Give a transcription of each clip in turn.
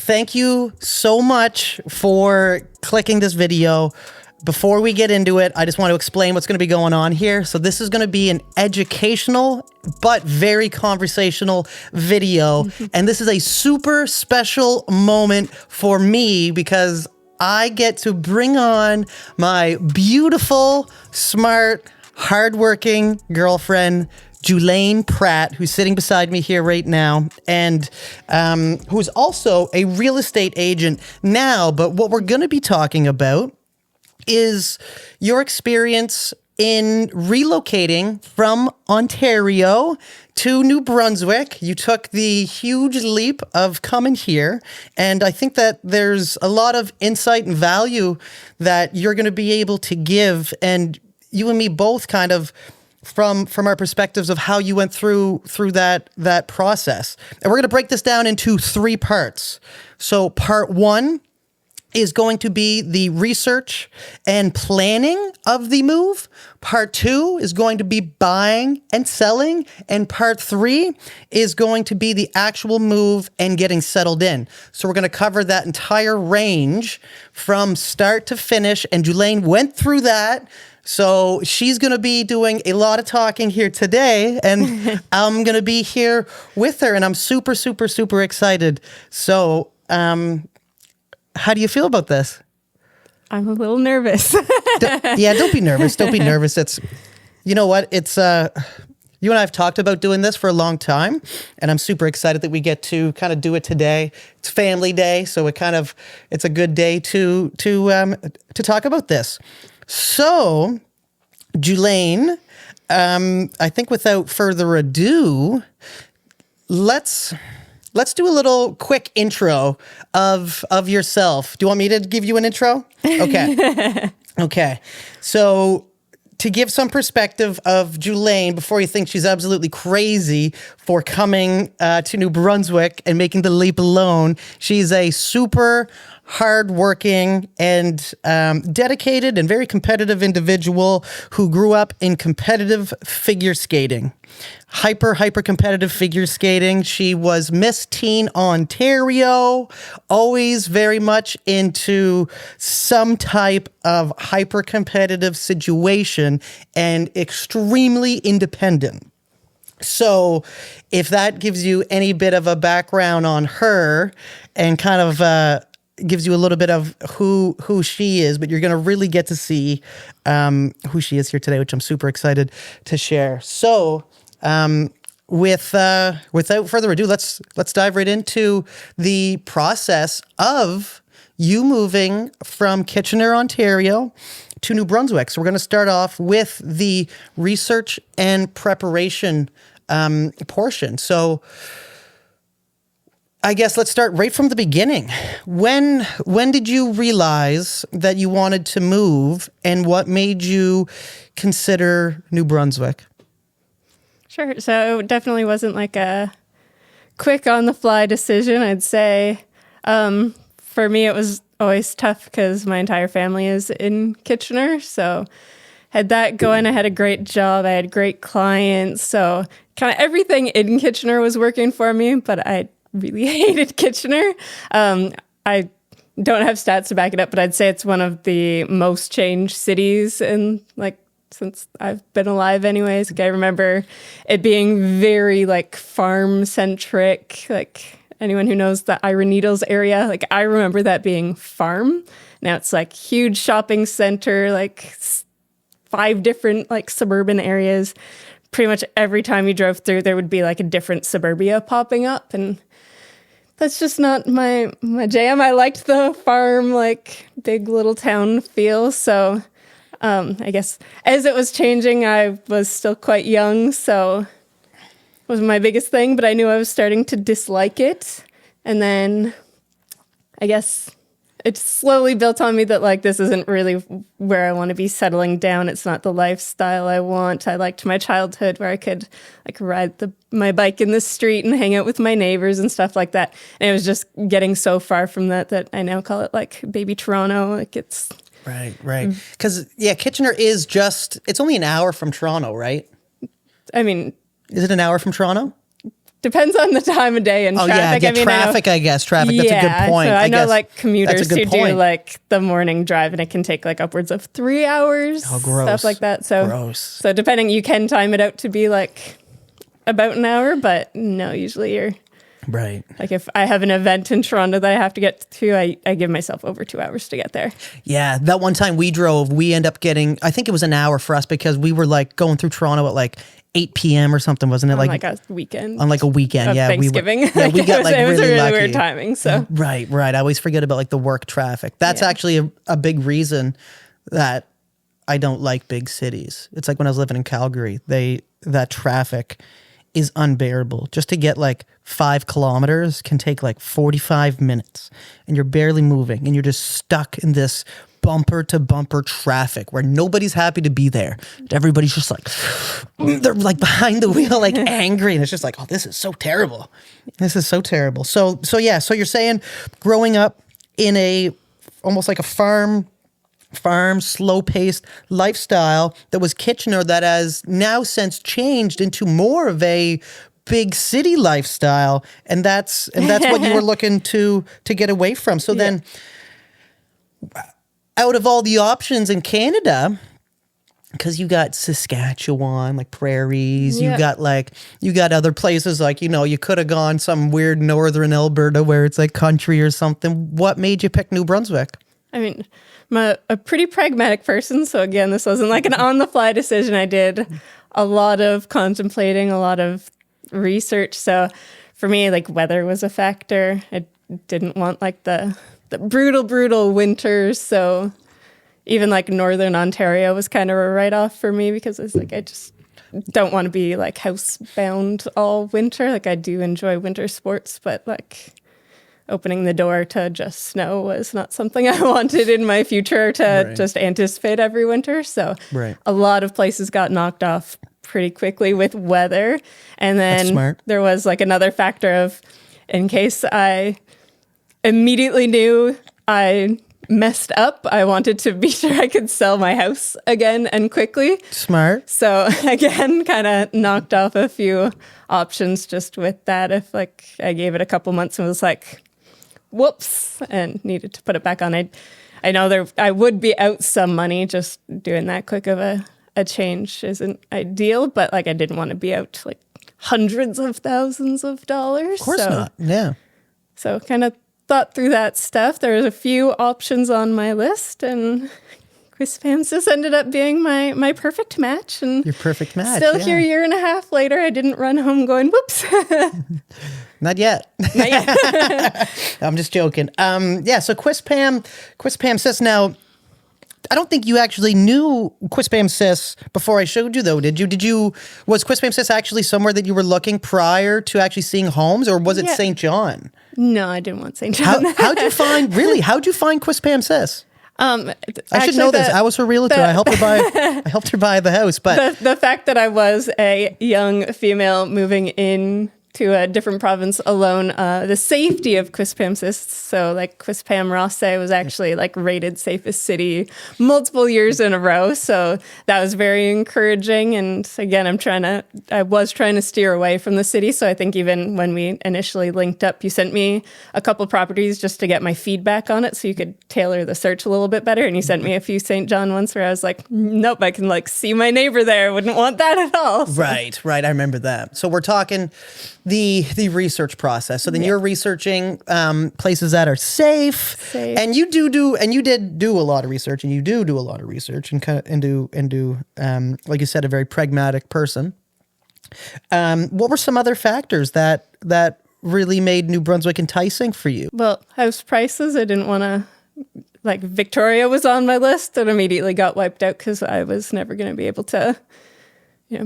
Thank you so much for clicking this video. Before we get into it, I just want to explain what's going to be going on here. So this is going to be an educational but very conversational video. And this is a super special moment for me because I get to bring on my beautiful, smart, hardworking girlfriend, Julane Pratt, who's sitting beside me here right now, and who's also a real estate agent now. But what we're going to be talking about is your experience in relocating from Ontario to New Brunswick. You took the huge leap of coming here, and I think that there's a lot of insight and value that you're going to be able to give, and you and me both kind of from our perspectives of how you went through that process. And we're going to break this down into 3 parts. So part 1 is going to be the research and planning of the move. Part 2 is going to be buying and selling. And part 3 is going to be the actual move and getting settled in. So we're going to cover that entire range from start to finish. And Julane went through that. So she's going to be doing a lot of talking here today, and I'm going to be here with her, and I'm super, super, super excited. So how do you feel about this? I'm a little nervous. Don't be nervous. Don't be nervous. It's, you know what? It's, you and I have talked about doing this for a long time, and I'm super excited that we get to kind of do it today. It's family day, so it's a good day to talk about this. So, Julane, I think without further ado, let's do a little quick intro of yourself. Do you want me to give you an intro? Okay. Okay. So to give some perspective of Julane before you think she's absolutely crazy for coming to New Brunswick and making the leap alone, she's a super hardworking and dedicated and very competitive individual who grew up in competitive figure skating. Hyper competitive figure skating. She was Miss Teen Ontario, always very much into some type of hyper competitive situation and extremely independent. So if that gives you any bit of a background on her and kind of gives you a little bit of who she is, but you're going to really get to see who she is here today, which I'm super excited to share. So without further ado, let's dive right into the process of you moving from Kitchener, Ontario to New Brunswick. So we're going to start off with the research and preparation portion. So I guess let's start right from the beginning. When did you realize that you wanted to move, and what made you consider New Brunswick? Sure. So it definitely wasn't like a quick on the fly decision, I'd say. For me, it was always tough because my entire family is in Kitchener. So had that going. I had a great job. I had great clients. So kind of everything in Kitchener was working for me, but I really hated Kitchener. I don't have stats to back it up, but I'd say it's one of the most changed cities in since I've been alive anyways. Like, I remember it being very farm centric, anyone who knows the Iron Needles area, I remember that being farm. Now it's huge shopping center, 5 different suburban areas. Pretty much every time you drove through, there would be a different suburbia popping up, and that's just not my jam. I liked the farm, big little town feel. So I guess as it was changing, I was still quite young, so it wasn't my biggest thing, but I knew I was starting to dislike it. And then I guess it slowly built on me that this isn't really where I want to be settling down. It's not the lifestyle I want. I liked my childhood where I could ride my bike in the street and hang out with my neighbors and stuff like that. And it was just getting so far from that I now call it baby Toronto. It's right. Because Kitchener is it's only an hour from Toronto, right? I mean, is it an hour from Toronto? depends on the time of day and Oh traffic. yeah, traffic. I guess traffic. That's a good point. So I know guess like commuters that's a who good do point. like the morning drive, and it can take like upwards of 3 hours. Oh, gross. Stuff like that. So gross. So depending, you can time it out to be like about an hour, but no, usually you're right. like, if I have an event in Toronto that I have to get to, I give myself over 2 hours to get there. Yeah, that one time we drove, we end up getting, I think it was an hour for us because we were like going through Toronto at like 8 p.m. or something, wasn't it? On like a weekend. On like a weekend, yeah. Thanksgiving. We got like it was really a really lucky. weird timing. So Right. I always forget about like the work traffic. That's actually a big reason that I don't like big cities. It's like when I was living in Calgary, that traffic is unbearable. Just to get like 5 kilometers can take like 45 minutes, and you're barely moving, and you're just stuck in this bumper to bumper traffic where nobody's happy to be there. Everybody's just like, they're like behind the wheel, like angry. And it's just like, oh, this is so terrible. This is so terrible. So you're saying growing up in a, almost like a farm, slow-paced lifestyle that was Kitchener, that has now since changed into more of a big city lifestyle, and that's what you were looking to get away from. So then, out of all the options in Canada, because you got Saskatchewan, like prairies, you got other places like, you could have gone some weird northern Alberta where it's like country or something. What made you pick New Brunswick? I mean, I'm a pretty pragmatic person. So again, this wasn't like an on-the-fly decision. I did a lot of contemplating, a lot of research. So for me, like weather was a factor. I didn't want like the brutal winters. So even like Northern Ontario was kind of a write-off for me, because it's like, I just don't want to be like housebound all winter. Like I do enjoy winter sports, but like opening the door to just snow was not something I wanted in my future to just anticipate every winter. So a lot of places got knocked off pretty quickly with weather. And then there was like another factor of, in case I immediately knew I messed up, I wanted to be sure I could sell my house again and quickly. Smart. So again, kind of knocked off a few options just with that. If like I gave it a couple months and was like, whoops, and needed to put it back on. I know I would be out some money. Just doing that quick of a change isn't ideal, but like I didn't want to be out like hundreds of thousands of dollars. Of course not. Yeah. So kind of thought through that stuff. There was a few options on my list, and Quispamsis ended up being my perfect match. And your perfect match. Still here a year and a half later, I didn't run home going, whoops. Not yet. Not yet. I'm just joking. So Quispamsis. Now, I don't think you actually knew Quispamsis before I showed you, though, did you? Was Quispamsis actually somewhere that you were looking prior to actually seeing homes, or was it St. John? No, I didn't want St. John. How'd you find Quispamsis? I should know this. I was her realtor. I helped her buy the house. But the fact that I was a young female moving in to a different province alone, the safety of Quispamsis, so like Quispam Rosse was actually like rated safest city multiple years in a row, so that was very encouraging. And again, I was trying to steer away from the city, so I think even when we initially linked up, you sent me a couple properties just to get my feedback on it so you could tailor the search a little bit better, and you sent me a few St. John ones where I was like, nope, I can like see my neighbor there, wouldn't want that at all. So. Right, I remember that. So we're talking the research process. So then you're researching places that are safe, and you did do a lot of research, and you do a lot of research, and kind of like you said, a very pragmatic person. What were some other factors that really made New Brunswick enticing for you? Well, house prices. I didn't want to. Like Victoria was on my list and immediately got wiped out because I was never going to be able to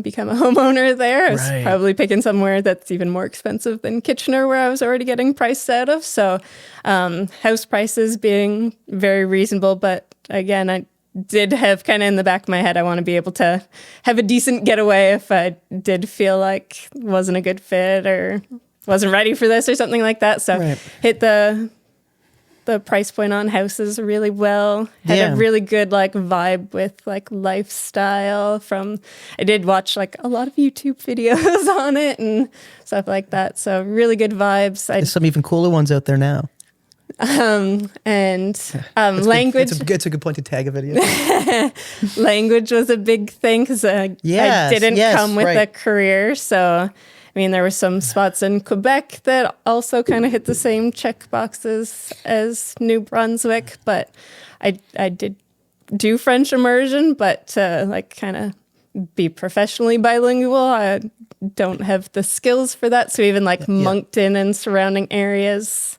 become a homeowner there. I was probably picking somewhere that's even more expensive than Kitchener, where I was already getting priced out of. So house prices being very reasonable. But again, I did have kind of in the back of my head, I want to be able to have a decent getaway if I did feel like wasn't a good fit or wasn't ready for this or something like that. So hit the the price point on houses really well. Had a really good like vibe with like lifestyle I did watch like a lot of YouTube videos on it and stuff like that. So really good vibes. There's some even cooler ones out there now. Language. It's a good point to tag a video. Language was a big thing because I didn't come with a career. So, I mean, there were some spots in Quebec that also kind of hit the same check boxes as New Brunswick, but I did do French immersion, but to like kind of be professionally bilingual, I don't have the skills for that. So even like Moncton and surrounding areas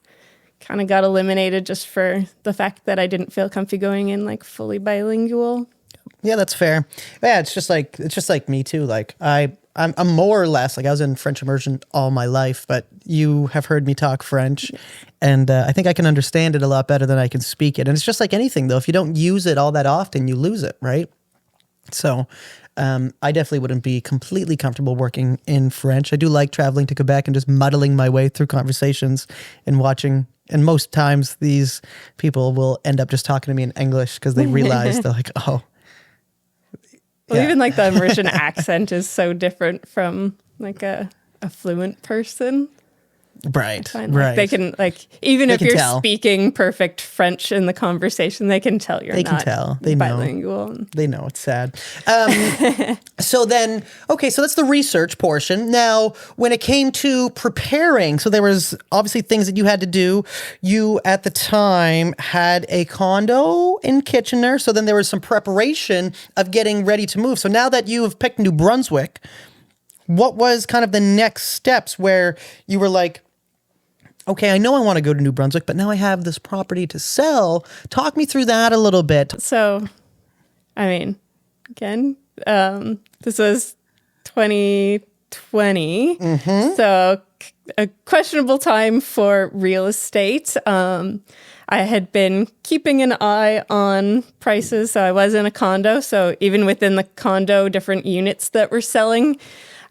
kind of got eliminated just for the fact that I didn't feel comfy going in like fully bilingual. Yeah, that's fair. Yeah, it's just like me too. Like I'm more or less like I was in French immersion all my life, but you have heard me talk French, and I think I can understand it a lot better than I can speak it. And it's just like anything though, if you don't use it all that often, you lose it, right? So I definitely wouldn't be completely comfortable working in French. I do like traveling to Quebec and just muddling my way through conversations and watching. And most times these people will end up just talking to me in English because they realize they're like, oh. Well, even like the immersion accent is so different from like a fluent person. Right, right. They can like, even if you're speaking perfect French in the conversation, they can tell you're not bilingual. They know it's sad. So then, okay, so that's the research portion. Now, when it came to preparing, so there was obviously things that you had to do. You, at the time, had a condo in Kitchener, so then there was some preparation of getting ready to move. So now that you have picked New Brunswick, what was kind of the next steps where you were like, okay, I know I want to go to New Brunswick, but now I have this property to sell. Talk me through that a little bit. So, I mean, again, this was 2020. So a questionable time for real estate. I had been keeping an eye on prices. So I was in a condo. So even within the condo, different units that were selling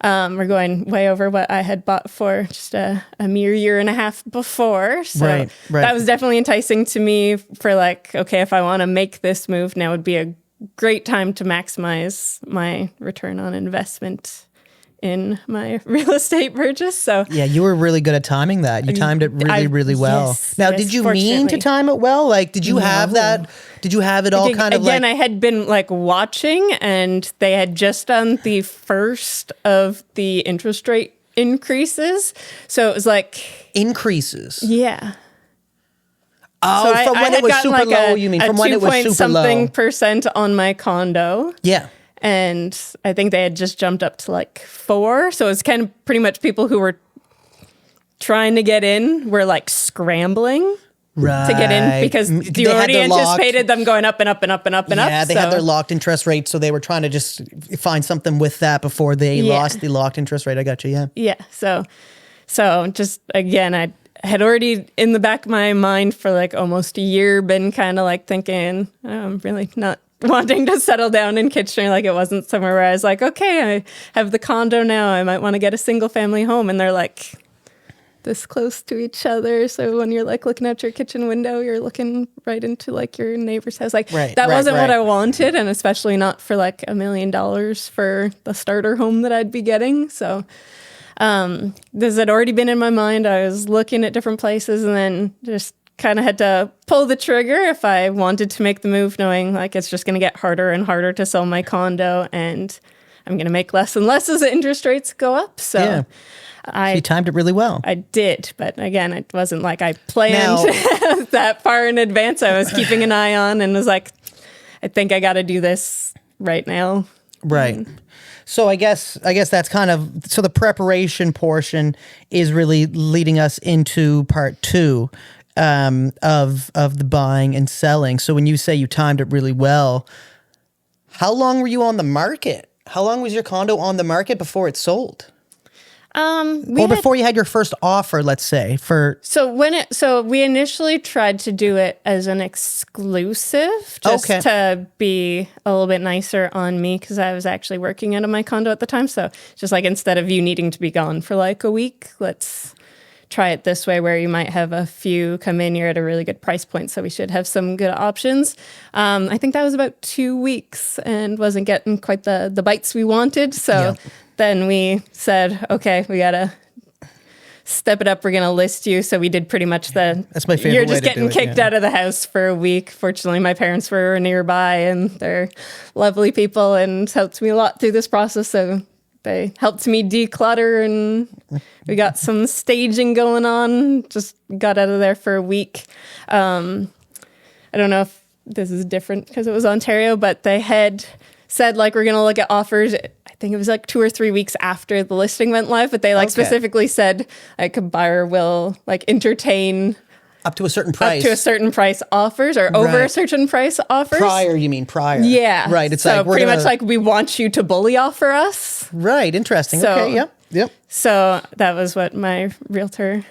we're going way over what I had bought for just a mere year and a half before. So that was definitely enticing to me for like, okay, if I want to make this move, now would be a great time to maximize my return on investment in my real estate purchase. So yeah, you were really good at timing that. You timed it really well. Yes, now, did you mean to time it well? Like, did you have that? Did you have it all kind of again, I had been like watching, and they had just done the first of the interest rate increases. So it was like increases. Yeah. Oh, so from when it was super low, you mean? From when it was super low. 2-something% on my condo. Yeah. And I think they had just jumped up to like 4. So it's kind of pretty much people who were trying to get in were like scrambling to get in because you already anticipated them going up and up and up and up and up. Yeah, they had their locked interest rate. So they were trying to just find something with that before they lost the locked interest rate. I got you. Yeah. Yeah. So just again, I had already in the back of my mind for like almost a year been kind of like thinking, I'm really not wanting to settle down in Kitchener. Like it wasn't somewhere where I was like, okay, I have the condo now. I might want to get a single family home. And they're like this close to each other. So when you're like looking out your kitchen window, you're looking right into like your neighbor's house. Like that wasn't what I wanted. And especially not for like $1 million for the starter home that I'd be getting. So this had already been in my mind. I was looking at different places and then just kind of had to pull the trigger if I wanted to make the move, knowing like it's just going to get harder and harder to sell my condo and I'm going to make less and less as the interest rates go up. So you timed it really well. I did. But again, it wasn't like I planned that far in advance. I was keeping an eye on and was like, I think I got to do this right now. Right. So I guess that's kind of, so the preparation portion is really leading us into part 2 of the buying and selling. So when you say you timed it really well, how long were you on the market? How long was your condo on the market before it sold? Before you had your first offer, let's say So we initially tried to do it as an exclusive just to be a little bit nicer on me because I was actually working out of my condo at the time. So just like instead of you needing to be gone for like a week, let's try it this way where you might have a few come in, you're at a really good price point, so we should have some good options. I think that was about 2 weeks and wasn't getting quite the bites we wanted. So then we said, okay, we got to step it up. We're going to list you. So we did pretty much that's my favorite you're just way to getting do it, kicked out of the house for a week. Fortunately, my parents were nearby and they're lovely people and helped me a lot through this process. So they helped me declutter and we got some staging going on. Just got out of there for a week. I don't know if this is different because it was Ontario, but they had said like, we're going to look at offers. I think it was like 2 or 3 weeks after the listing went live, but they like specifically said like a buyer will like entertain up to a certain price offers or over a certain price offers. Prior, you mean prior? Yeah. Right. It's so like pretty much like we want you to bully offer us. Right. Interesting. So, okay. Yep. So that was what my realtor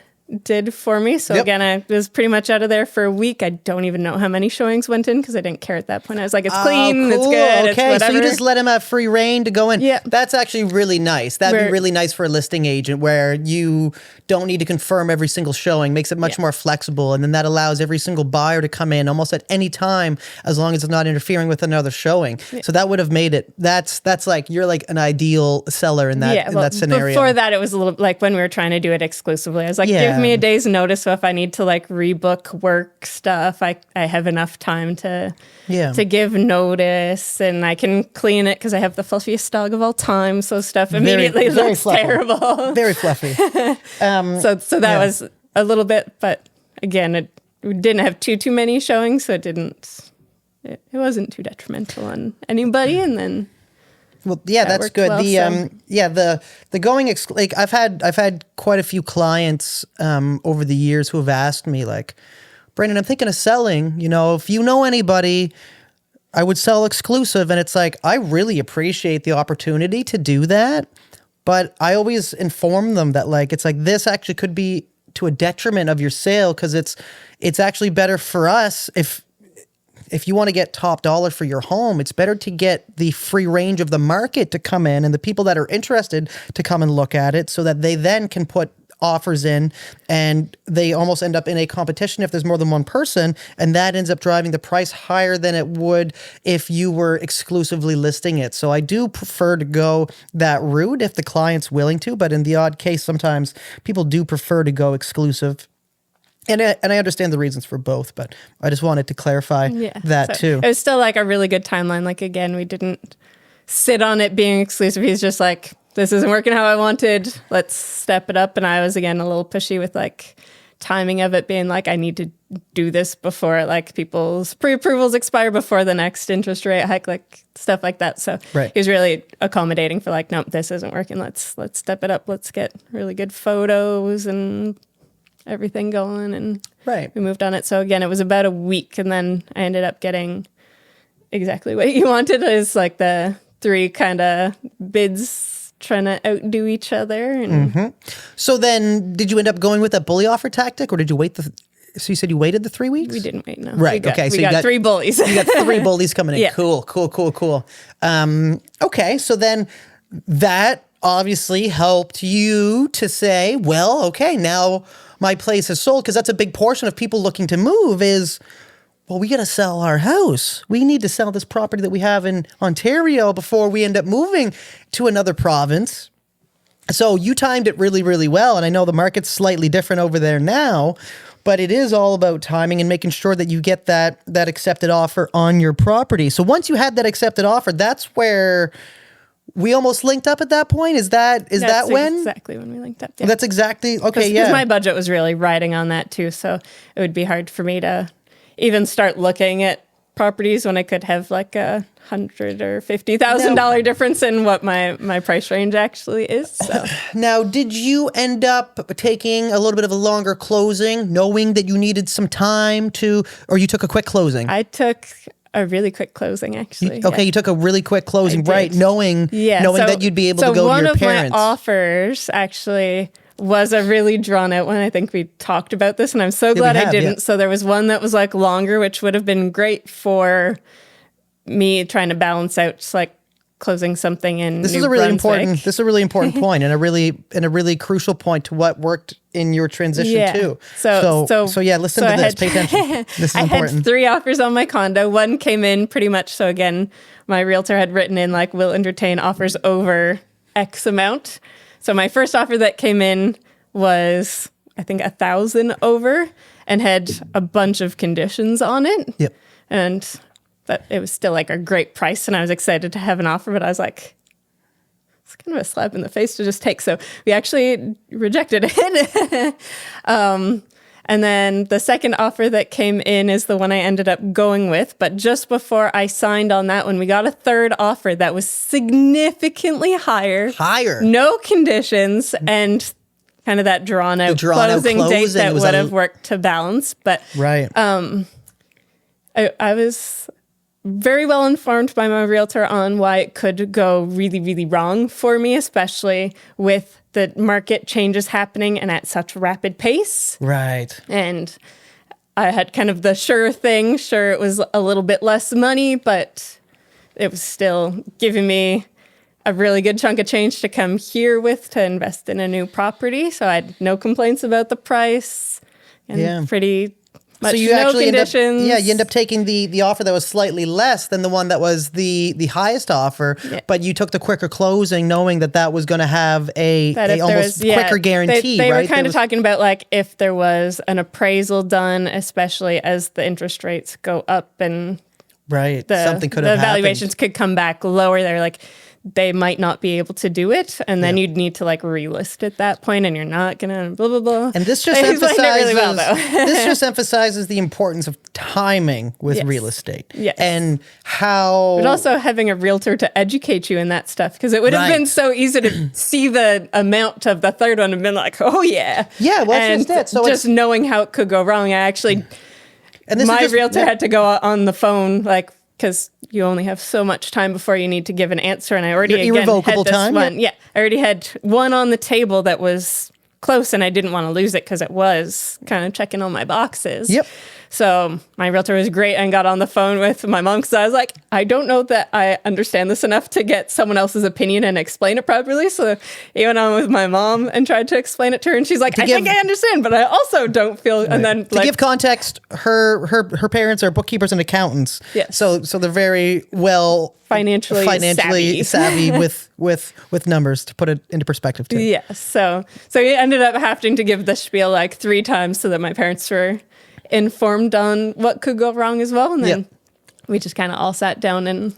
did for me. So again, I was pretty much out of there for a week. I don't even know how many showings went in because I didn't care at that point. I was like, it's clean, it's good, it's whatever. So you just let him have free reign to go in. Yeah. That's actually really nice. That'd be really nice for a listing agent where you don't need to confirm every single showing. Makes it much more flexible. And then that allows every single buyer to come in almost at any time as long as it's not interfering with another showing. Yeah. So that would have made it, that's like, you're like an ideal seller in that scenario. Before that, it was a little like when we were trying to do it exclusively. I was like, give me a day's notice. So if I need to like rebook work stuff, I have enough time to give notice and I can clean it because I have the fluffiest dog of all time. So stuff immediately looks terrible. Very fluffy. So that was a litwe bit, but again, we didn't have too many showings, so it wasn't too detrimental on anybody. And then well, yeah, that's good. Well, the going like I've had quite a few clients over the years who have asked me like, Brandon, I'm thinking of selling. You know, if you know anybody, I would sell exclusive. And it's like I really appreciate the opportunity to do that, but I always inform them that like it's like this actually could be to a detriment of your sale because it's actually better for us if you want to get top dollar for your home, it's better to get the free range of the market to come in and the people that are interested to come and look at it so that they then can put offers in and they almost end up in a competition if there's more than one person, and that ends up driving the price higher than it would if you were exclusively listing it. So I do prefer to go that route if the client's willing to, but in the odd case, sometimes people do prefer to go exclusive. And I understand the reasons for both, but I just wanted to clarify that too. It was still like a really good timeline. Like, again, we didn't sit on it being exclusive. He's just like, this isn't working how I wanted. Let's step it up. And I was, again, a little pushy with like timing of it being like, I need to do this before like people's pre-approvals expire before the next interest rate hike, like stuff like that. So he was really accommodating for like, nope, this isn't working. Let's step it up. Let's get really good photos and everything going, and we moved on it. So again, it was about a week, and then I ended up getting exactly what you wanted. Is like the 3 kind of bids trying to outdo each other. And So then, did you end up going with that bully offer tactic, or did you wait so you said you waited the 3 weeks? We didn't wait. No. Right. So you got 3 bullies. You got 3 bullies coming in. Yeah. Cool. Okay. So then that obviously helped you to say, well, okay, now my place is sold, because that's a big portion of people looking to move is, well, we got to sell our house. We need to sell this property that we have in Ontario before we end up moving to another province. So you timed it really, really well. And I know the market's slightly different over there now, but it is all about timing and making sure that you get that accepted offer on your property. So once you had that accepted offer, that's where we almost linked up at that point. Is that when? Exactly when we linked up. Yeah. That's exactly, okay, Because my budget was really riding on that too. So it would be hard for me to even start looking at properties when I could have like $100,000 or $50,000 difference in what my price range actually is. So now, did you end up taking a little bit of a longer closing, knowing that you needed some time or you took a quick closing? I took a really quick closing, actually. You took a really quick closing, right? Knowing that you'd be able to go to your parents. So one of my offers actually was a really drawn out one. I think we talked about this, and I'm so glad I didn't. So there was one that was like longer, which would have been great for me trying to balance out just like closing something in This New is a really Brunswick. important. This is a really important point, and a really crucial point to what worked in your transition too. So yeah, listen to this. Pay attention. This is important. I had 3 offers on my condo. One came in pretty much. So again, my realtor had written in like, "Will entertain offers over X amount." So my first offer that came in was, I think, 1,000 over, and had a bunch of conditions on it. Yep. And that it was still like a great price, and I was excited to have an offer, but I was like, it's kind of a slap in the face to just take. So we actually rejected it. And then the second offer that came in is the one I ended up going with. But just before I signed on that one, we got a third offer that was significantly higher. No conditions, and kind of that drawn out closing date that would have worked to balance. But right. I was very well informed by my realtor on why it could go really, really wrong for me, especially with the market changes happening and at such rapid pace. Right. And I had kind of the sure thing. Sure, it was a little bit less money, but it was still giving me a really good chunk of change to come here with to invest in a new property. So I had no complaints about the price, and pretty much so you no actually conditions. you end up taking the offer that was slightly less than the one that was the highest offer, but you took the quicker closing, knowing that was going to have a almost quicker guarantee. They right? were kind of talking about like if there was an appraisal done, especially as the interest rates go up and something could have the valuations could come back lower. They're like, they might not be able to do it, and then you'd need to like relist at that point, and you're not gonna blah blah blah. And this just emphasizes the importance of timing with real estate. Yes. And how, but also having a realtor to educate you in that stuff, because it would have been so easy to see the amount of the third one and been like, oh yeah, well, that's just it. So just knowing how it could go wrong, I actually, my realtor had to go on the phone like, because you only have so much time before you need to give an answer. And I already had this time, one. Yeah, I already had one on the table that was close, and I didn't want to lose it because it was kind of checking all my boxes. Yep. So my realtor was great and got on the phone with my mom, because I was like, I don't know that I understand this enough to get someone else's opinion and explain it properly. So he went on with my mom and tried to explain it to her, and she's like, I think I understand, but I also don't feel. Right. And then to give context, her parents are bookkeepers and accountants. Yes. So they're very well financially savvy with numbers, to put it into perspective too. Yes. So he ended up having to give the spiel like 3 times so that my parents were informed on what could go wrong as well. And then we just kind of all sat down and...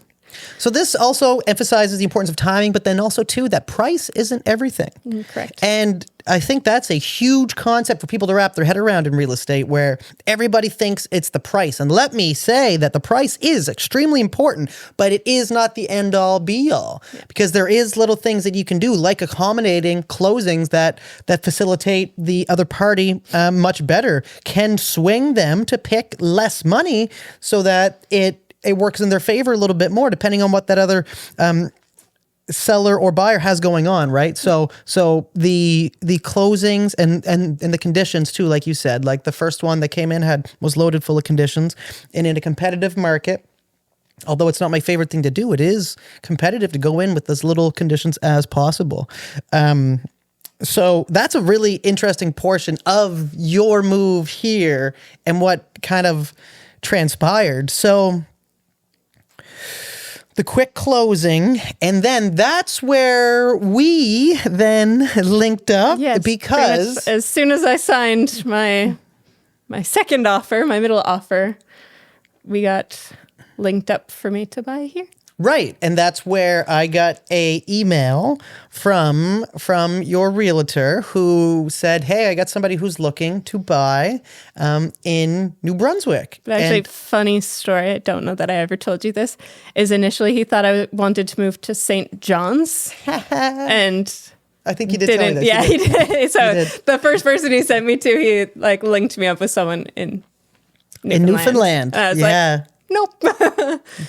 So this also emphasizes the importance of timing, but then also too, that price isn't everything. Correct. And I think that's a huge concept for people to wrap their head around in real estate, where everybody thinks it's the price. And let me say that the price is extremely important, but it is not the end all be all, because there is little things that you can do, like accommodating closings that facilitate the other party much better, can swing them to pick less money so that it works in their favor a little bit more, depending on what that other seller or buyer has going on, right? So the closings and the conditions too, like you said, like the first one that came in was loaded full of conditions, and in a competitive market, although it's not my favorite thing to do, it is competitive to go in with as little conditions as possible. So that's a really interesting portion of your move here and what kind of transpired. So the quick closing, and then that's where we then linked up, because as soon as I signed my second offer, my middle offer, we got linked up for me to buy here. Right. And that's where I got a email from your realtor who said, hey, I got somebody who's looking to buy in New Brunswick. But actually, funny story, I don't know that I ever told you this, is initially he thought I wanted to move to St. John's. And I think he did tell me that. Yeah, he did. So the first person he sent me to, he like linked me up with someone in Newfoundland. I was like, nope.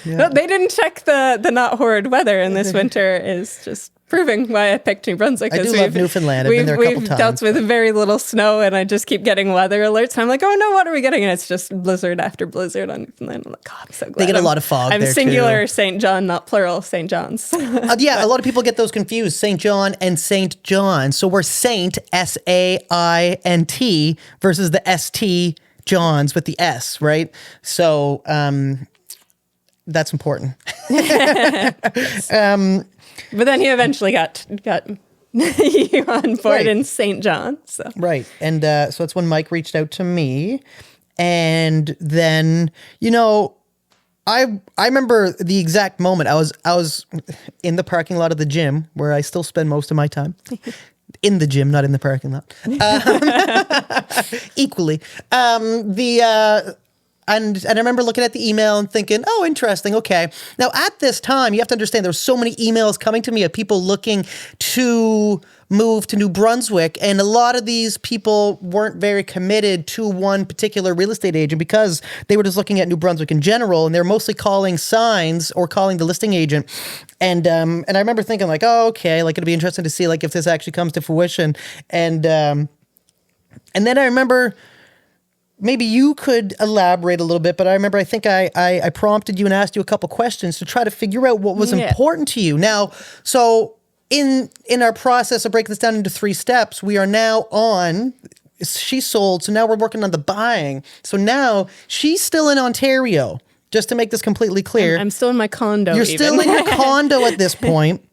No, they didn't check the not horrid weather, and this winter is just proving why I picked New Brunswick. I do love Newfoundland. I've been there a couple We've times. dealt with very little snow, and I just keep getting weather alerts. And I'm like, oh no, what are we getting? And it's just blizzard after blizzard on Newfoundland. I'm like, oh, I'm so glad. They get a lot of fog I'm there, singular too. St. John, not plural St. John's. Yeah, a lot of people get those confused, St. John and St. John. So we're Saint, S-A-I-N-T, versus the S-T Johns with the S, right? So that's important. But then he eventually got you on board in St. John. So. Right. And so that's when Mike reached out to me. And then, I remember the exact moment. I was in the parking lot of the gym where I still spend most of my time. In the gym, not in the parking lot. Equally. And I remember looking at the email and thinking, oh, interesting. Okay. Now, at this time, you have to understand there were so many emails coming to me of people looking to move to New Brunswick. And a lot of these people weren't very committed to one particular real estate agent because they were just looking at New Brunswick in general. And they're mostly calling signs or calling the listing agent. And I remember thinking like, oh, okay, like it'd be interesting to see like if this actually comes to fruition. And then I remember, maybe you could elaborate a little bit, but I remember I think I prompted you and asked you a couple questions to try to figure out what was important to you. Now, so in our process of breaking this down into 3 steps, we are now on, she sold, so now we're working on the buying. So now she's still in Ontario, just to make this completely clear. I'm still in my condo. You're still in your condo at this point,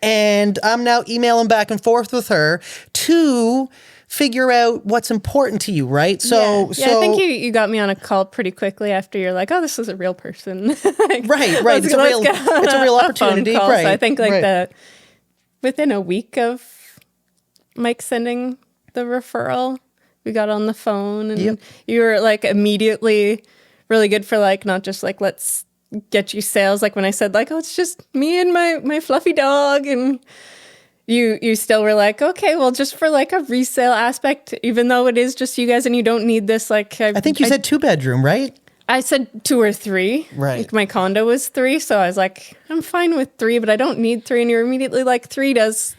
and I'm now emailing back and forth with her to figure out what's important to you, right? So I think you got me on a call pretty quickly after you're like, oh, this is a real person. Like, right. It's a real opportunity. Phone call. Right. So I think within a week of Mike sending the referral, we got on the phone and you were like immediately really good for like, not just like, let's get you sales. Like when I said like, oh, it's just me and my fluffy dog, and you still were like, okay, well, just for like a resale aspect, even though it is just you guys and you don't need this, like... I think you said 2-bedroom, right? I said 2 or 3. Right. Like my condo was 3, so I was like, I'm fine with 3, but I don't need 3. And you're immediately like, 3 does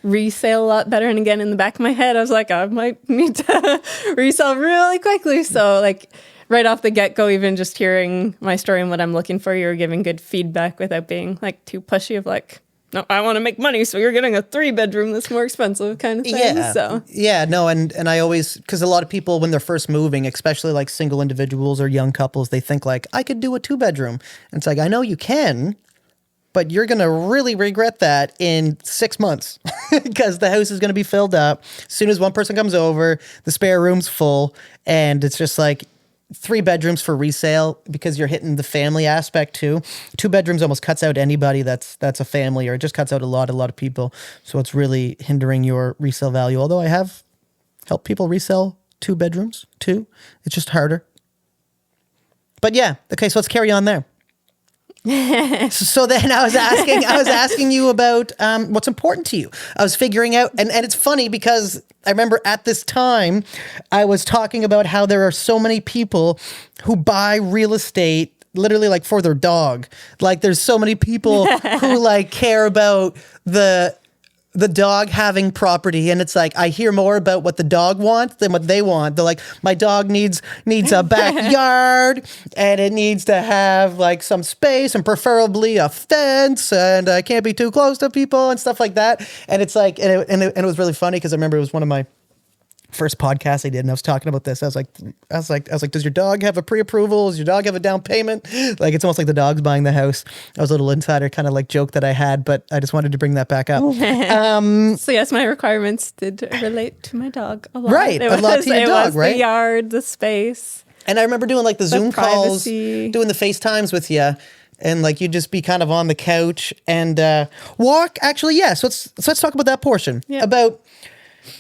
resale a lot better. And again, in the back of my head, I was like, I might need to resell really quickly. So like right off the get-go, even just hearing my story and what I'm looking for, you were giving good feedback without being like too pushy of like, no, I want to make money, so you're getting a 3-bedroom that's more expensive kind of thing. Yeah. So. Yeah, no, and I always, because a lot of people, when they're first moving, especially like single individuals or young couples, they think like, I could do a 2-bedroom. And it's like, I know you can, but you're going to really regret that in 6 months because the house is going to be filled up. As soon as one person comes over, the spare room's full, and it's just like, 3 bedrooms for resale because you're hitting the family aspect too. 2 bedrooms almost cuts out anybody that's a family, or it just cuts out a lot of people. So it's really hindering your resale value. Although I have helped people resell 2 bedrooms too. It's just harder. But yeah, okay, so let's carry on there. So then I was asking you about what's important to you. I was figuring out, and it's funny because I remember at this time I was talking about how there are so many people who buy real estate literally like for their dog. Like there's so many people who like care about the dog having property, and it's like I hear more about what the dog wants than what they want. They're like, my dog needs a backyard, and it needs to have like some space and preferably a fence, and I can't be too close to people and stuff like that. And it's like, and it was really funny because I remember it was one of my first podcast I did, and I was talking about this. I was like, does your dog have a pre-approval? Does your dog have a down payment? Like, it's almost like the dog's buying the house. That was a little insider kind of like joke that I had, but I just wanted to bring that back up. So yes, my requirements did relate to my dog a lot. Right, a lot to your dog, right? The yard, the space. And I remember doing like the Zoom calls, privacy. doing the FaceTimes with you. And like you'd just be kind of on the couch and walk. Actually, yes. So let's talk about that portion. Yeah. About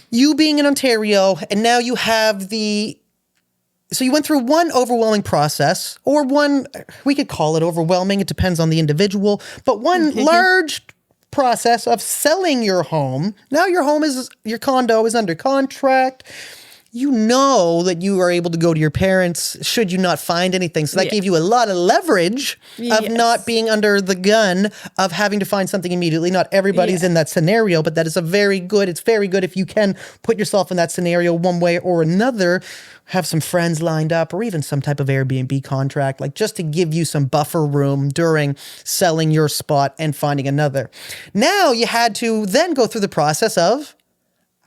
you being in Ontario, and now you have so you went through one overwhelming process, or one, we could call it overwhelming, it depends on the individual, but one large process of selling your home. Now your condo is under contract. you know that you are able to go to your parents should you not find anything. So that gave you a lot of leverage of not being under the gun of having to find something immediately. Not everybody's in that scenario, but that is it's very good if you can put yourself in that scenario one way or another, have some friends lined up or even some type of Airbnb contract, like just to give you some buffer room during selling your spot and finding another. Now you had to then go through the process of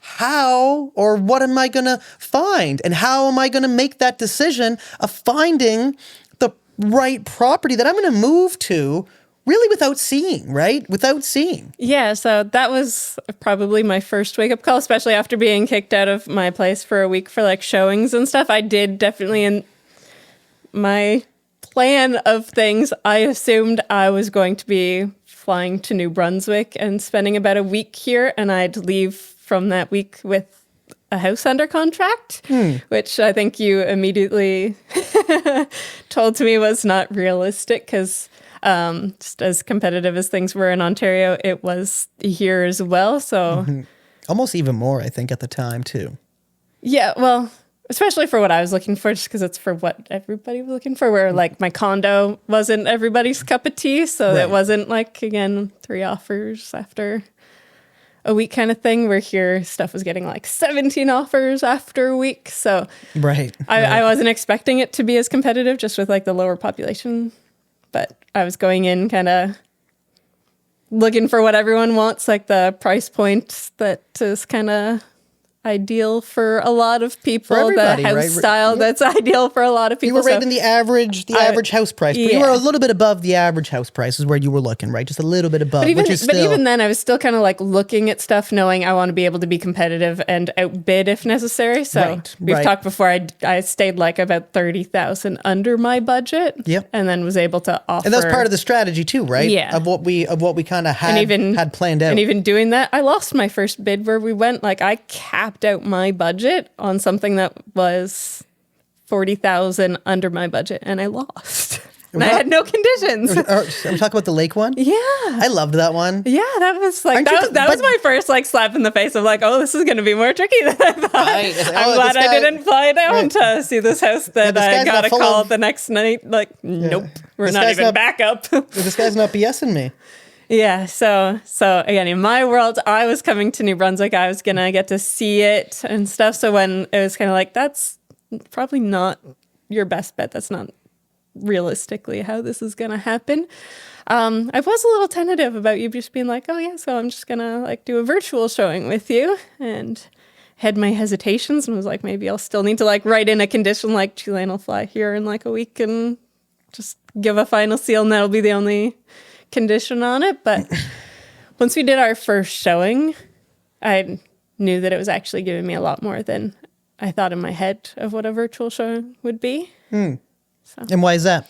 how or what am I going to find? And how am I going to make that decision of finding the right property that I'm going to move to really without seeing, right? Without seeing. Yeah, so that was probably my first wake-up call, especially after being kicked out of my place for a week for like showings and stuff. I did definitely, in my plan of things, I assumed I was going to be flying to New Brunswick and spending about a week here, and I'd leave from that week with a house under contract, which I think you immediately told to me was not realistic because just as competitive as things were in Ontario, it was here as well. So almost even more, I think, at the time too. Yeah, well, especially for what I was looking for, just because it's for what everybody was looking for, where like my condo wasn't everybody's cup of tea. So it wasn't like, again, 3 offers after a week kind of thing, where here stuff was getting like 17 offers after a week. So I wasn't expecting it to be as competitive just with like the lower population, but I was going in kind of looking for what everyone wants, like the price point that is kind of ideal for a lot of people, the house style that's ideal for a lot of people. You were right in the average house price, but you were a little bit above the average house price is where you were looking, right? Just a little bit above. But even then, I was still kind of like looking at stuff, knowing I want to be able to be competitive and outbid if necessary. So we've talked before. I stayed like about 30,000 under my budget, and then was able to offer. And that's part of the strategy too, right? Yeah, of what we kind of had planned out. And even doing that, I lost my first bid where we went like I capped out my budget on something that was 40,000 under my budget, and I lost. And I had no conditions. Are we talking about the lake one? Yeah, I loved that one. Yeah, that was like that was my first like slap in the face of like, oh, this is going to be more tricky than I thought. I'm glad I didn't fly down to see this house that I got a call the next night. Like, nope, we're not even back up. This guy's not BSing me. Yeah, so again, in my world, I was coming to New Brunswick. I was gonna get to see it and stuff. So when it was kind of like, that's probably not your best bet. That's not realistically how this is gonna happen. I was a little tentative about you just being like, oh yeah, so I'm just gonna like do a virtual showing with you, and had my hesitations and was like, maybe I'll still need to like write in a condition like Julane will fly here in like a week and just give a final seal, and that'll be the only condition on it. But once we did our first showing, I knew that it was actually giving me a lot more than I thought in my head of what a virtual showing would be. So. And why is that?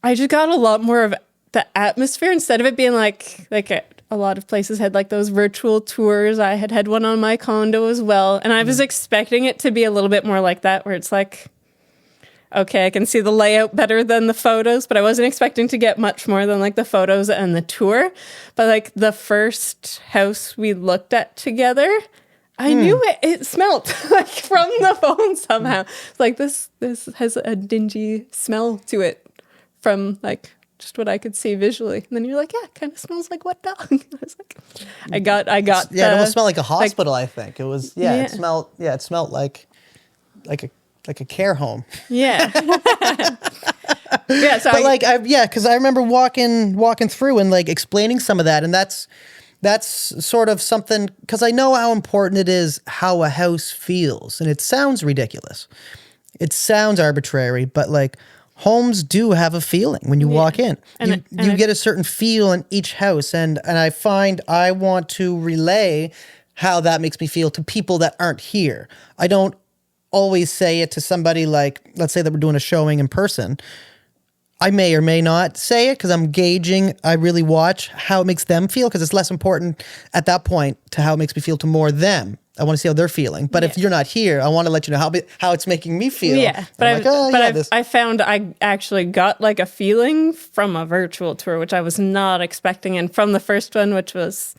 I just got a lot more of the atmosphere instead of it being like a lot of places had like those virtual tours. I had one on my condo as well, and I was expecting it to be a little bit more like that, where it's like, okay, I can see the layout better than the photos, but I wasn't expecting to get much more than like the photos and the tour. But like the first house we looked at together, I knew it smelled like from the phone somehow. It's like this has a dingy smell to it from like just what I could see visually. And then you're like, yeah, it kind of smells like wet dog. I was like, I got it almost smelled like a hospital, I think. It was it smelled like a care home. Yeah. Yeah. So because I remember walking through and like explaining some of that, and that's sort of something, because I know how important it is how a house feels, and it sounds ridiculous, it sounds arbitrary, but like homes do have a feeling when you walk in. And you get a certain feel in each house, and I find I want to relay how that makes me feel to people that aren't here. I don't always say it to somebody like, let's say that we're doing a showing in person. I may or may not say it because I'm gauging, I really watch how it makes them feel, because it's less important at that point to how it makes me feel to more them. I want to see how they're feeling. But if you're not here, I want to let you know how it's making me feel. Yeah, but I found I actually got like a feeling from a virtual tour, which I was not expecting. And from the first one, which was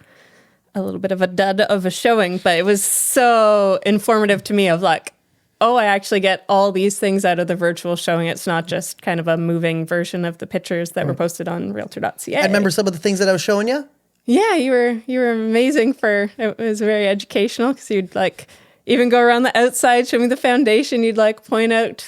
a little bit of a dud of a showing, but it was so informative to me of like, oh, I actually get all these things out of the virtual showing. It's not just kind of a moving version of the pictures that were posted on realtor.ca. I remember some of the things that I was showing you. Yeah, you were amazing it was very educational because you'd like even go around the outside, show me the foundation. You'd like point out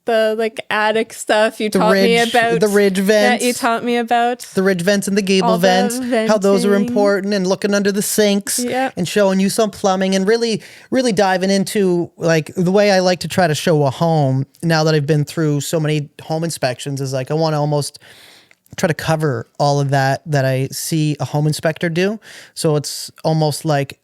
the like attic stuff. You taught me about the ridge vents. Yeah, you taught me about the ridge vents and the gable vents, how those are important, and looking under the sinks and showing you some plumbing and really, really diving into like the way I like to try to show a home now that I've been through so many home inspections is like I want to almost try to cover all of that I see a home inspector do. So it's almost like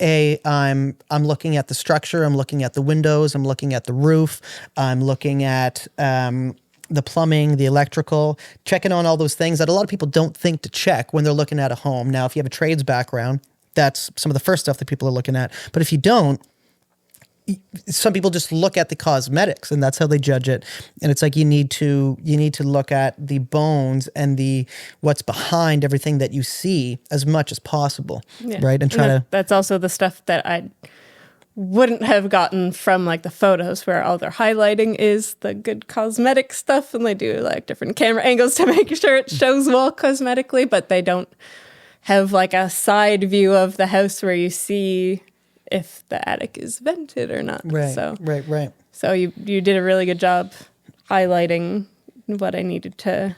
I'm looking at the structure, I'm looking at the windows, I'm looking at the roof, I'm looking at the plumbing, the electrical, checking on all those things that a lot of people don't think to check when they're looking at a home. Now, if you have a trades background, that's some of the first stuff that people are looking at. But if you don't, some people just look at the cosmetics and that's how they judge it. And it's like you need to look at the bones and the what's behind everything that you see as much as possible, right? And that's also the stuff that I wouldn't have gotten from like the photos where all their highlighting is the good cosmetic stuff, and they do like different camera angles to make sure it shows well cosmetically, but they don't have like a side view of the house where you see if the attic is vented or not. Right, so, right. So you did a really good job highlighting what I needed to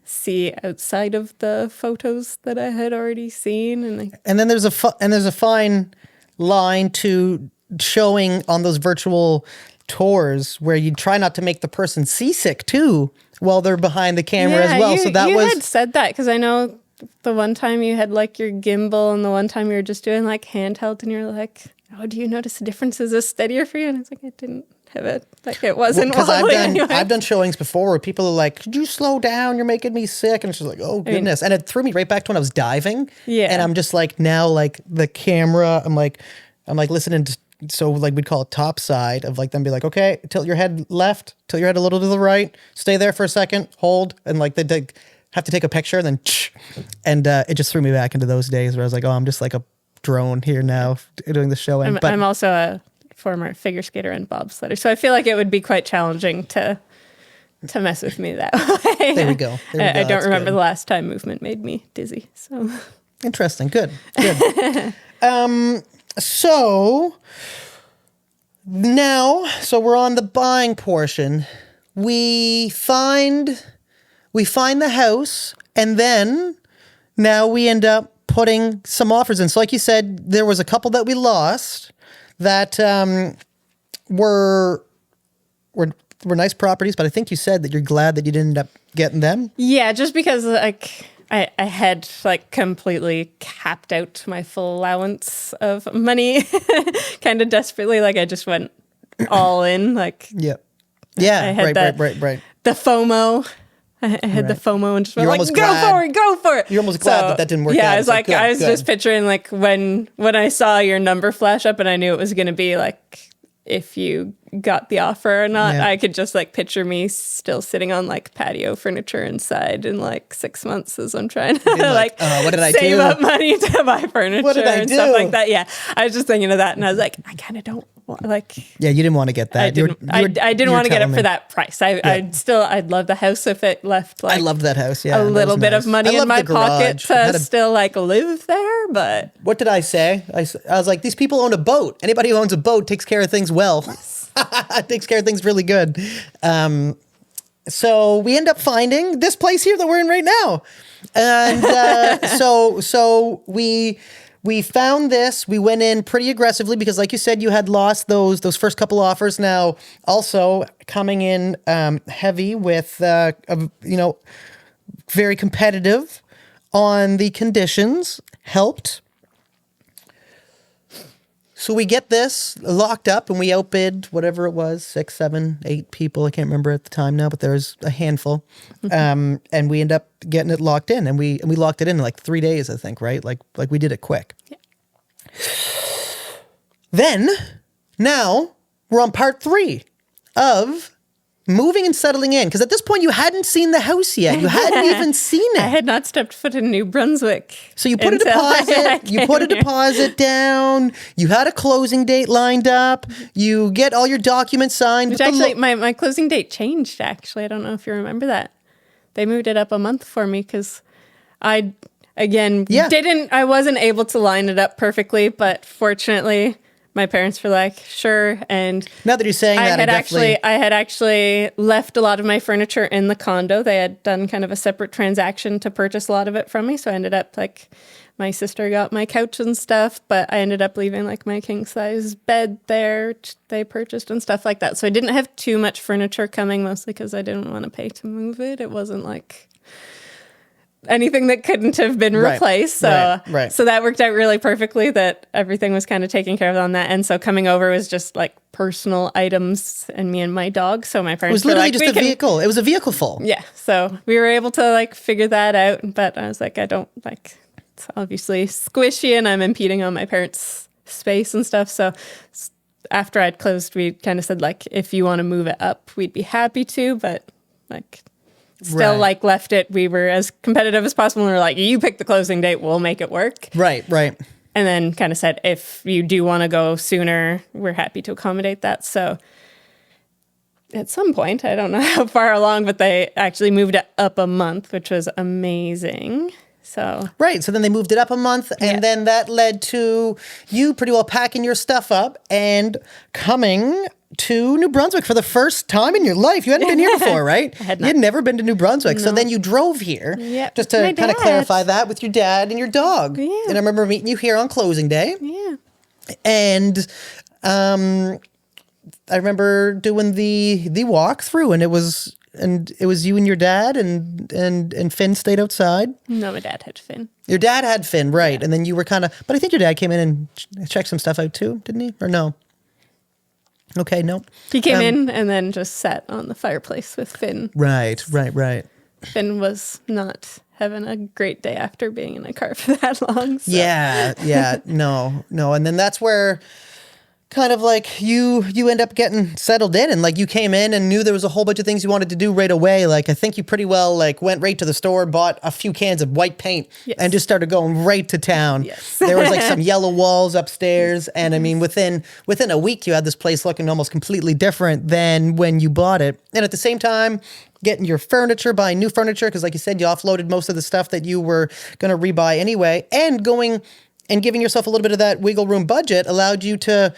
see outside of the photos that I had already seen. And then there's a fine line to showing on those virtual tours where you try not to make the person seasick too while they're behind the camera as well. So that you had said that because I know the one time you had like your gimbal and the one time you were just doing like handheld and you're like, oh, do you notice a difference? Is this steadier for you? And it's like, I didn't have it. Like it wasn't because anyway. I've done showings before where people are like, could you slow down? You're making me sick. And it's just like, oh goodness. And it threw me right back to when I was diving. Yeah. And I'm just like, now like the camera, I'm like listening to, so like we'd call it top side of like them be like, okay, tilt your head left, tilt your head a little to the right, stay there for a second, hold. And like they have to take a picture and then, and it just threw me back into those days where I was like, oh, I'm just like a drone here now doing the show. I'm also a former figure skater and bobsledder, so I feel like it would be quite challenging to mess with me that way. There we go. I don't remember the last time movement made me dizzy. So interesting. Good. So now, we're on the buying portion. We find the house, and then now we end up putting some offers in. So like you said, there was a couple that we lost that were nice properties, but I think you said that you're glad that you didn't end up getting them. Yeah, just because like I had like completely capped out my full allowance of money kind of desperately. Like I just went all in. Like yeah, right. The FOMO. I had the FOMO and just went like, go for it. You're almost glad that didn't work out. Yeah, I was like, I was just picturing like when I saw your number flash up and I knew it was going to be like if you got the offer or not, I could just like picture me still sitting on like patio furniture inside in like 6 months as I'm trying to like what did I save up money to buy furniture and stuff like that. Yeah, I was just thinking of that and I was like, I kind of don't want like. Yeah, you didn't want to get that. I didn't want to get it for that price. I'd love the house if it left like. I loved that house. Yeah, a little bit of money in my pocket to still like live there. But what did I say? I was like, these people own a boat. Anybody who owns a boat takes care of things well. Takes care of things really good. So we end up finding this place here that we're in right now. And so we found this. We went in pretty aggressively because like you said, you had lost those first couple offers. Now also coming in heavy with, very competitive on the conditions helped. So we get this locked up and we outbid whatever it was, 6, 7, 8 people. I can't remember at the time now, but there was a handful. And we end up getting it locked in and we locked it in like 3 days, I think, right? Like we did it quick. Yeah. Then now we're on part 3 of moving and settling in? Because at this point, you hadn't seen the house yet. You hadn't even seen it. I had not stepped foot in New Brunswick. So you put a deposit down. You had a closing date lined up. You get all your documents signed. Which actually, my closing date changed, actually. I don't know if you remember that. They moved it up a month for me because I wasn't able to line it up perfectly, but fortunately my parents were like, sure. And now that you're saying that, I had actually left a lot of my furniture in the condo. They had done kind of a separate transaction to purchase a lot of it from me. So I ended up like, my sister got my couch and stuff, but I ended up leaving like my king size bed there they purchased and stuff like that. So I didn't have too much furniture coming, mostly because I didn't want to pay to move it. It wasn't like anything that couldn't have been replaced. So that worked out really perfectly, that everything was kind of taken care of on that. And so coming over was just like personal items and me and my dog. So my parents were like, just a vehicle. It was a vehicle full. Yeah. So we were able to like figure that out. But I was like, I don't like, it's obviously squishy and I'm impeding on my parents' space and stuff. So after I'd closed, we kind of said like, if you want to move it up, we'd be happy to, but like, still like left it. We were as competitive as possible. And we were like, you pick the closing date, we'll make it work. Right. And then kind of said, if you do want to go sooner, we're happy to accommodate that. So at some point, I don't know how far along, but they actually moved it up a month, which was amazing. So so then they moved it up a month, and then that led to you pretty well packing your stuff up and coming to New Brunswick for the first time in your life. You hadn't been here before, right? I had not. You had never been to New Brunswick. No. So then you drove here just to kind of clarify that with your dad and your dog. Yeah. And I remember meeting you here on closing day. Yeah. And I remember doing the walkthrough, and it was you and your dad and Finn stayed outside. No, my dad had Finn. Your dad had Finn, right. Yeah. And then you were kind of, but I think your dad came in and checked some stuff out too, didn't he? Or no? Okay, no. He came in and then just sat on the fireplace with Finn. Right. Finn was not having a great day after being in a car for that long. So. Yeah, no. And then that's where kind of like you end up getting settled in, and like you came in and knew there was a whole bunch of things you wanted to do right away. Like I think you pretty well like went right to the store, bought a few cans of white paint and just started going right to town. Yes. There was like some yellow walls upstairs, and I mean within a week you had this place looking almost completely different than when you bought it. And at the same time, getting your furniture, buying new furniture, because like you said, you offloaded most of the stuff that you were going to rebuy anyway, and going and giving yourself a little bit of that wiggle room budget allowed you to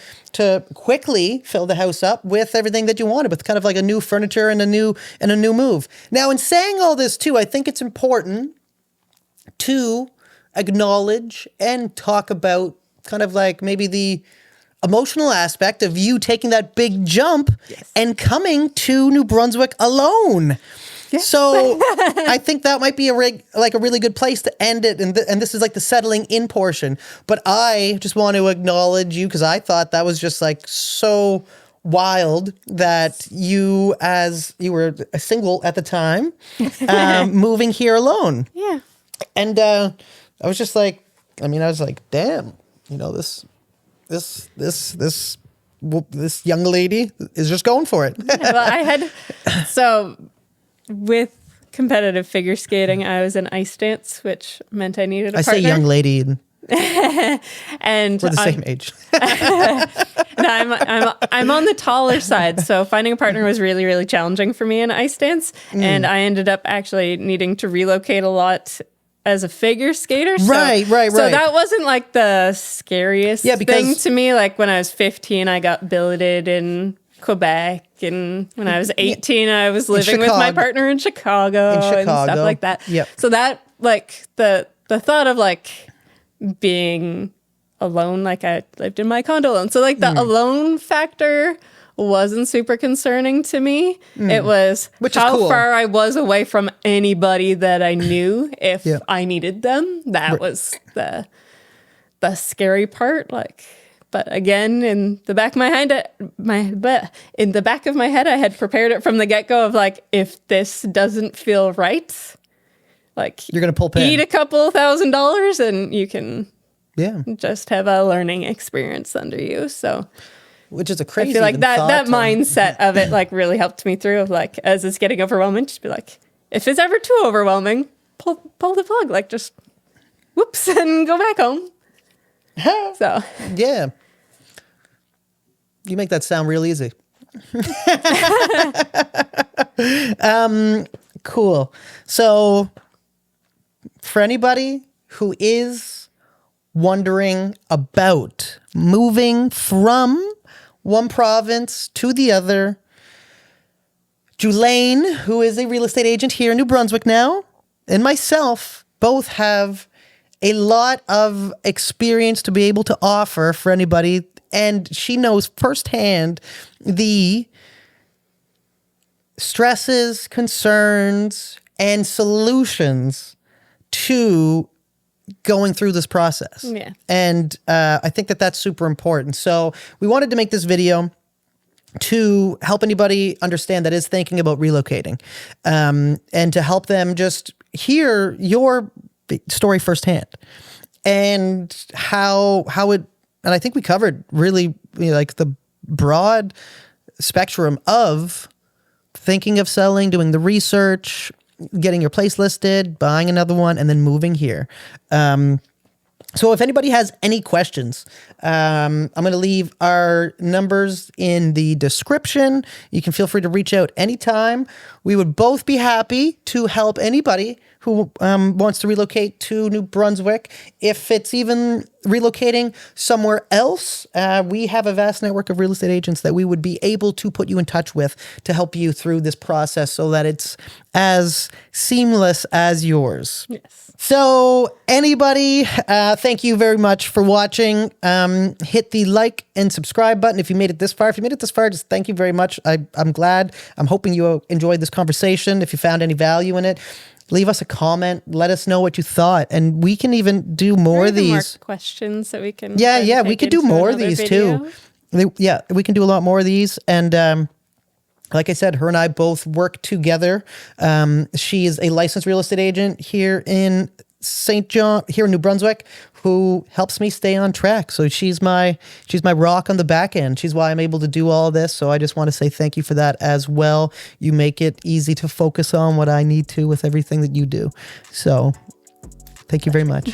quickly fill the house up with everything that you wanted, with kind of like a new furniture and a new move. Now, in saying all this too, I think it's important to acknowledge and talk about kind of like maybe the emotional aspect of you taking that big jump and coming to New Brunswick alone. Yes. So I think that might be a really good place to end it. And this is like the settling in portion. But I just want to acknowledge you because I thought that was just like so wild that you, as you were a single at the time, moving here alone. Yeah. And I was just like, damn, this young lady is just going for it. With competitive figure skating, I was in ice dance, which meant I needed a partner. I say young lady. And we're the same age. I'm on the taller side, so finding a partner was really, really challenging for me in ice dance. And I ended up actually needing to relocate a lot as a figure skater. Right. So that wasn't like the scariest thing to me. Like when I was 15, I got billeted in Quebec, and when I was 18, I was living with my partner in Chicago and stuff like that. Yep. So that like the thought of like being alone, like I lived in my condo alone. So like the alone factor wasn't super concerning to me. It was how far I was away from anybody that I knew if I needed them. That was the scary part. Like, but again, in the back of my head, I had prepared it from the get-go of like, if this doesn't feel right, like you're gonna pull pin. Eat a couple $1,000s and you can just have a learning experience under you. So which is a crazy I feel like even that thought to- mindset of it like really helped me through. Of like, as it's getting overwhelming, just be like, if it's ever too overwhelming, pull the plug. Like, just whoops and go back home. So Yeah. You make that sound real easy. Cool. So for anybody who is wondering about moving from one province to the other, Julane, who is a real estate agent here in New Brunswick now, and myself both have a lot of experience to be able to offer for anybody. And she knows firsthand the stresses, concerns, and solutions to going through this process. Yeah. And I think that that's super important. So we wanted to make this video to help anybody understand that is thinking about relocating, and to help them just hear your story firsthand and how it, and I think we covered really, like the broad spectrum of thinking of selling, doing the research, getting your place listed, buying another one, and then moving here. So if anybody has any questions, I'm going to leave our numbers in the description. You can feel free to reach out anytime. We would both be happy to help anybody who wants to relocate to New Brunswick. If it's even relocating somewhere else, we have a vast network of real estate agents that we would be able to put you in touch with to help you through this process so that it's as seamless as yours. yes. So anybody, thank you very much for watching. Hit the like and subscribe button if you made it this far. If you made it this far, just thank you very much. I'm glad. I'm hoping you enjoyed this conversation. If you found any value in it, leave us a comment. Let us know what you thought. And we can even do more of these. More questions that we can. Yeah, we could do more of these too. Yeah, we can do a lot more of these. And like I said, her and I both work together. She is a licensed real estate agent here in St. John, here in New Brunswick, who helps me stay on track. So she's my rock on the back end. She's why I'm able to do all this. So I just want to say thank you for that as well. You make it easy to focus on what I need to with everything that you do. So thank you very much.